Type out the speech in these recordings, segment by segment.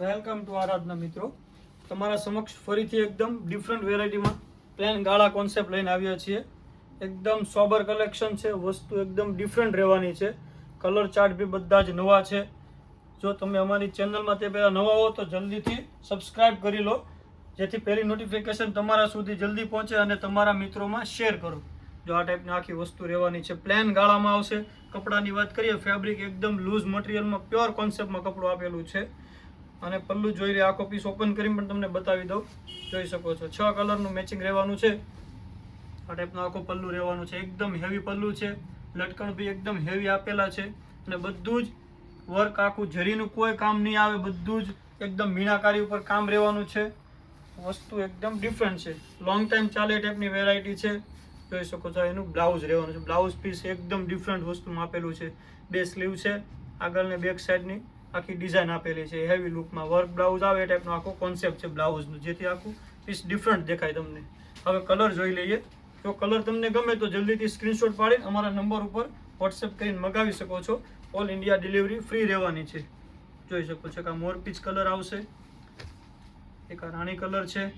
Welcome to આરાધના મિત્રો. તમારા સમક્ષ ફરીથી એકદમ ડિફરન્ટ વેરાયટીમાં પ્લેન ગાળા કોન્સેપ્ટ લઈને આવ્યા છીએ. એકદમ સોબર કલેક્શન છે. વસ્તુ એકદમ ડિફરન્ટ રહેવાની છે. કલર ચાર્ટ બી બધા જ નવા છે. જો તમે અમારી ચેનલમાં તે પહેલાં નવા હો તો જલ્દીથી સબસ્ક્રાઈબ કરી લો, જેથી પહેલી નોટિફિકેશન તમારા સુધી જલ્દી પહોંચે અને તમારા મિત્રોમાં શેર કરો. જો આ ટાઈપની આખી વસ્તુ રહેવાની છે. પ્લેન ગાળામાં આવશે. કપડાની વાત કરીએ, ફેબ્રિક એકદમ લૂઝ મટીરિયલમાં પ્યોર કોન્સેપ્ટમાં કપડું આપેલું છે. અને પલ્લું જોઈ રહી, આખો પીસ ઓપન કરી પણ તમને બતાવી દઉં. જોઈ શકો છો 6 કલરનું મેચિંગ રહેવાનું છે. આ ટાઈપનું આખો પલ્લું રહેવાનું છે. એકદમ હેવી પલ્લું છે. લટકણ બી એકદમ હેવી આપેલા છે. અને બધું જ વર્ક, આખું જરીનું કોઈ કામ નહીં આવે. બધું જ એકદમ મીણાકારી ઉપર કામ રહેવાનું છે. વસ્તુ એકદમ ડિફરન્ટ છે. લોંગ ટાઈમ ચાલે એ ટાઈપની વેરાયટી છે. જોઈ શકો છો એનું બ્લાઉઝ રહેવાનું છે. બ્લાઉઝ પીસ એકદમ ડિફરન્ટ વસ્તુમાં આપેલું છે. 2 સ્લીવ છે. આગળ ને બેક સાઈડની આખી ડિઝાઇન આપેલી છે. હેવી લુકમાં વર્ક બ્લાઉઝ આવે એ ટાઈપનો આખો કોન્સેપ્ટ છે બ્લાઉઝનું, જેથી આખું પીસ ડિફરન્ટ દેખાય તમને. હવે કલર જોઈ લઈએ. જો કલર તમને ગમે તો જલ્દીથી સ્ક્રીનશોટ પાડીને અમારા નંબર ઉપર વોટ્સએપ કરીને મગાવી શકો છો. ઓલ ઇન્ડિયા ડિલિવરી ફ્રી રહેવાની છે. જોઈ શકો છો કે આ મોરપીચ કલર આવશે, એક આ રાણી કલર છે.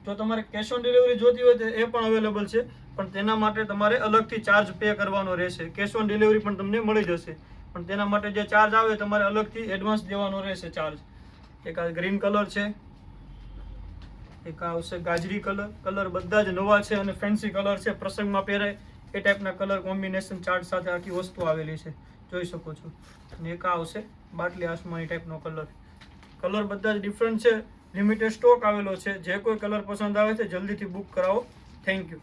જો તમારે કેશ ઓન ડિલિવરી જોતી હોય તો એ પણ અવેલેબલ છે, પણ તેના માટે તમારે અલગથી ચાર્જ પે કરવાનો રહેશે. કેશ ઓન ડિલિવરી પણ તમને મળી જશે, પણ તેના માટે જે ચાર્જ આવે તમારે અલગથી એડવાન્સ દેવાનો રહેશે ચાર્જ. એક આ ગ્રીન કલર છે, એક આ આવશે ગાજરી કલર. કલર બધા જ નવા છે અને ફેન્સી કલર છે. પ્રસંગમાં પહેરાય એ ટાઈપના કલર કોમ્બિનેશન ચાર્ટ સાથે આખી વસ્તુ આવેલી છે. જોઈ શકો છો. અને એક આ આવશે બાટલી આસમાની ટાઈપનો કલર. કલર બધા જ ડિફરન્ટ છે. લિમિટેડ સ્ટોક આવેલો છે. જે કોઈ કલર પસંદ આવે છે જલ્દીથી બુક કરાવો. Thank you.